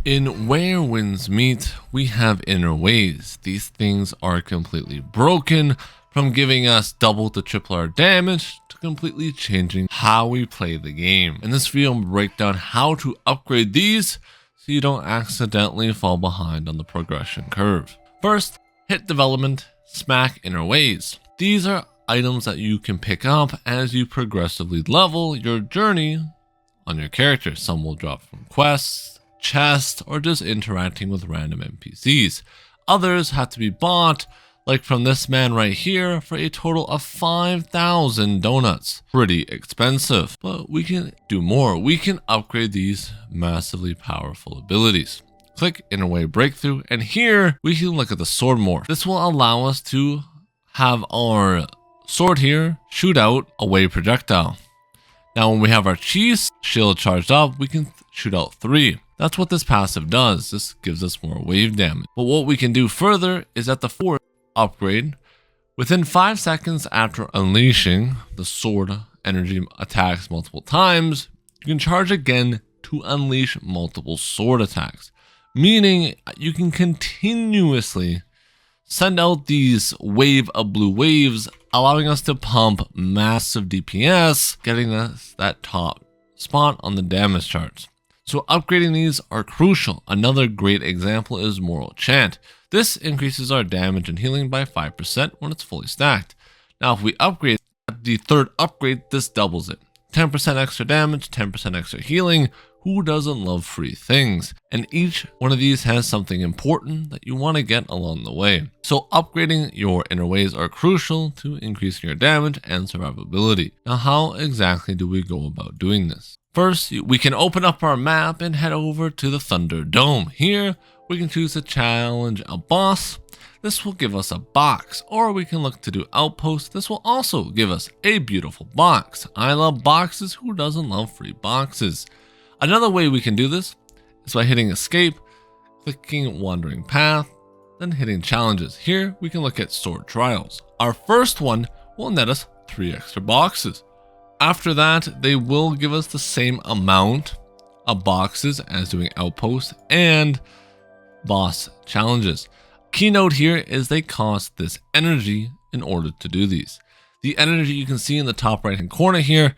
In Where Winds Meet, we have inner ways. These things are completely broken, from giving us double to triple our damage to completely changing how we play the game. In this video, I'm break down how to upgrade these so you don't accidentally fall behind on the progression curve. First, hit development, smack inner ways. These are items that you can pick up as you progressively level your journey on your character. Some will drop from quests, chests, or just interacting with random NPCs. Others have to be bought, like from this man right here, for a total of 5,000 donuts. Pretty expensive, but we can do more. We can upgrade these massively powerful abilities. Click Inner Way Breakthrough, and here we can look at the sword morph. This will allow us to have our sword here shoot out a wave projectile. Now when we have our cheese shield charged up, we can shoot out 3. That's what this passive does. This gives us more wave damage. But what we can do further is at the 4th upgrade, within 5 seconds after unleashing the sword energy attacks multiple times, you can charge again to unleash multiple sword attacks. Meaning you can continuously send out these wave of blue waves, allowing us to pump massive DPS, getting us that top spot on the damage charts. So upgrading these are crucial. Another great example is Moral Chant. This increases our damage and healing by 5% when it's fully stacked. Now if we upgrade at the 3rd upgrade, this doubles it. 10% extra damage, 10% extra healing. Who doesn't love free things? And each one of these has something important that you want to get along the way. So upgrading your inner ways are crucial to increasing your damage and survivability. Now how exactly do we go about doing this? First, we can open up our map and head over to the Thunder Dome. Here, we can choose to challenge a boss. This will give us a box, or we can look to do outposts. This will also give us a beautiful box. I love boxes. Who doesn't love free boxes? Another way we can do this is by hitting escape, clicking wandering path, then hitting challenges. Here, we can look at sword trials. Our first one will net us 3 extra boxes. After that, they will give us the same amount of boxes as doing outposts and boss challenges. Keynote here is they cost this energy in order to do these. The energy you can see in the top right hand corner here,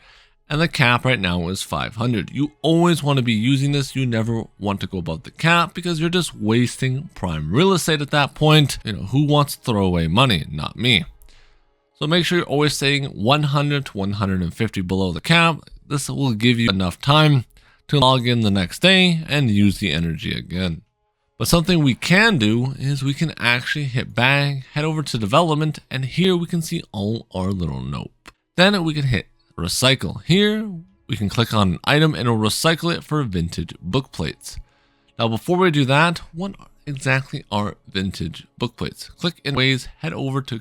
and the cap right now is 500. You always want to be using this. You never want to go above the cap because you're just wasting prime real estate at that point. You know, who wants to throw away money? Not me. So make sure you're always staying 100 to 150 below the cap. This will give you enough time to log in the next day and use the energy again. But something we can do is we can actually hit bag, head over to development, and here we can see all our little nope. Then we can hit recycle. Here we can click on an item and it'll recycle it for vintage book plates. Now before we do that, what exactly are vintage book plates? Click in ways, head over to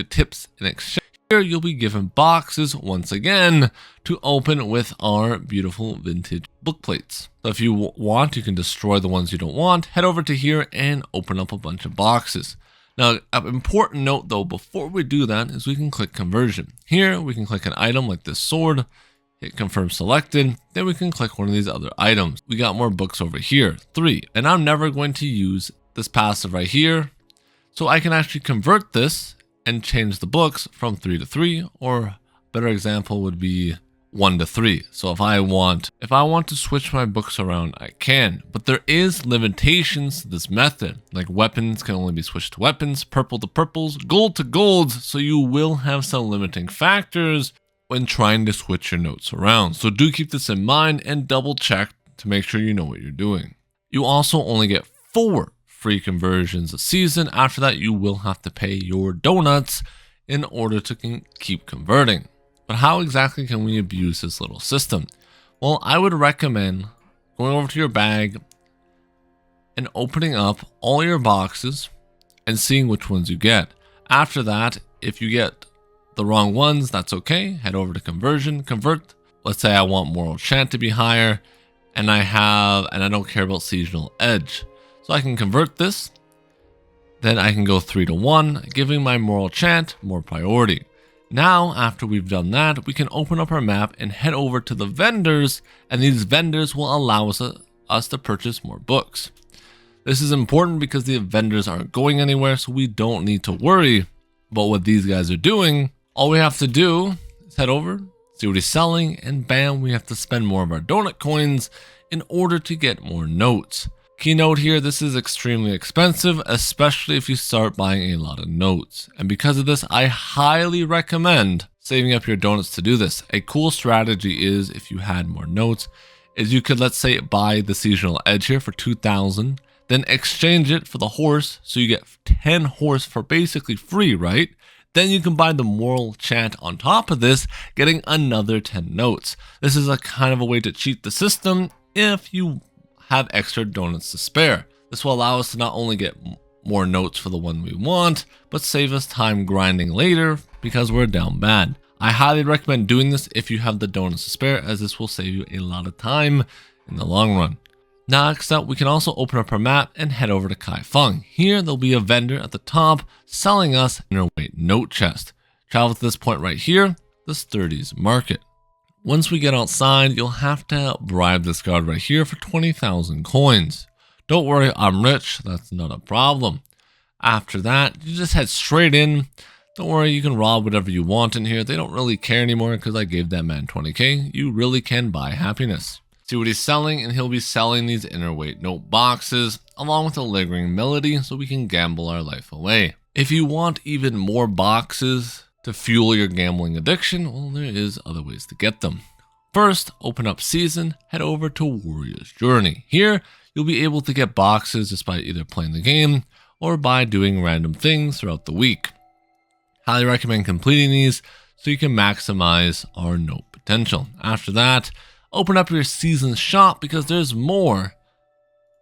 tips and exchange. Here you'll be given boxes once again to open with our beautiful vintage book plates. So if you want, you can destroy the ones you don't want. Head over to here and open up a bunch of boxes. Now, an important note though, before we do that is we can click conversion. Here we can click an item like this sword, hit confirm selected, then we can click one of these other items. We got more books over here, 3, and I'm never going to use this passive right here. So I can actually convert this and change the books from 3 to 3, or a better example would be 1 to 3. So if I want to switch my books around, I can, but there is limitations to this method. Like weapons can only be switched to weapons, purple to purples, gold to golds. So you will have some limiting factors when trying to switch your notes around. So do keep this in mind and double check to make sure you know what you're doing. You also only get 4 free conversions a season. After that, you will have to pay your donuts in order to keep converting. But how exactly can we abuse this little system? Well, I would recommend going over to your bag and opening up all your boxes and seeing which ones you get. After that, if you get the wrong ones, that's okay. Head over to conversion, convert. Let's say I want Moral Chant to be higher and I don't care about Seasonal Edge. So I can convert this, then I can go 3 to 1, giving my Moral Chant more priority. Now, after we've done that, we can open up our map and head over to the vendors, and these vendors will allow us us to purchase more books. This is important because the vendors aren't going anywhere, so we don't need to worry about what these guys are doing. All we have to do is head over, see what he's selling, and bam, we have to spend more of our donut coins in order to get more notes. Key note here, this is extremely expensive, especially if you start buying a lot of notes. And because of this, I highly recommend saving up your donuts to do this. A cool strategy is, if you had more notes, is you could, let's say, buy the seasonal edge here for 2,000, then exchange it for the horse, so you get 10 horse for basically free, right? Then you can buy the moral chant on top of this, getting another 10 notes. This is a kind of a way to cheat the system if you have extra donuts to spare. This will allow us to not only get more notes for the one we want, but save us time grinding later because we're down bad. I highly recommend doing this if you have the donuts to spare, as this will save you a lot of time in the long run. Next up, we can also open up our map and head over to Kai Feng. Here, there'll be a vendor at the top selling us an innerweight note chest. Travel to this point right here, the Sturdy's Market. Once we get outside, you'll have to bribe this guard right here for 20,000 coins. Don't worry, I'm rich, that's not a problem. After that, you just head straight in. Don't worry, you can rob whatever you want in here. They don't really care anymore because I gave that man 20k. You really can buy happiness. See what he's selling, and he'll be selling these innerweight note boxes along with a lingering melody so we can gamble our life away. If you want even more boxes to fuel your gambling addiction, well, there is other ways to get them. First, open up Season, head over to Warrior's Journey. Here, you'll be able to get boxes just by either playing the game or by doing random things throughout the week. Highly recommend completing these so you can maximize our note potential. After that, open up your Season shop because there's more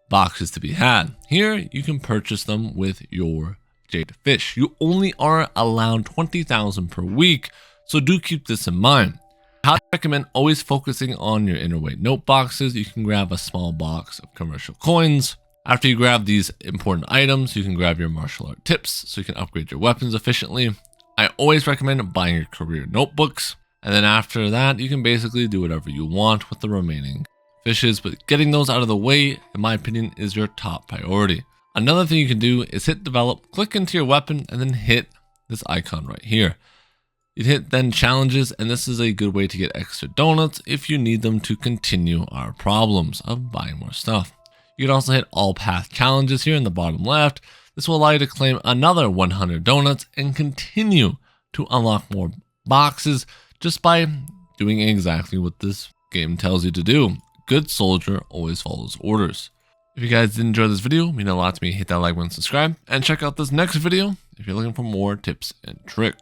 boxes to be had. Here, you can purchase them with your Jade Fish. You only are allowed 20,000 per week, so do keep this in mind. I recommend always focusing on your innerweight note boxes. You can grab a small box of commercial coins. After you grab these important items, you can grab your martial art tips so you can upgrade your weapons efficiently. I always recommend buying your career notebooks, and then after that, you can basically do whatever you want with the remaining fishes, but getting those out of the way, in my opinion, is your top priority. Another thing you can do is hit develop, click into your weapon, and then hit this icon right here. You'd hit then challenges, and this is a good way to get extra donuts if you need them to continue our problems of buying more stuff. You can also hit all path challenges here in the bottom left. This will allow you to claim another 100 donuts and continue to unlock more boxes just by doing exactly what this game tells you to do. Good soldier always follows orders. If you guys did enjoy this video, it means a lot to me. Hit that like button, subscribe, and check out this next video if you're looking for more tips and tricks.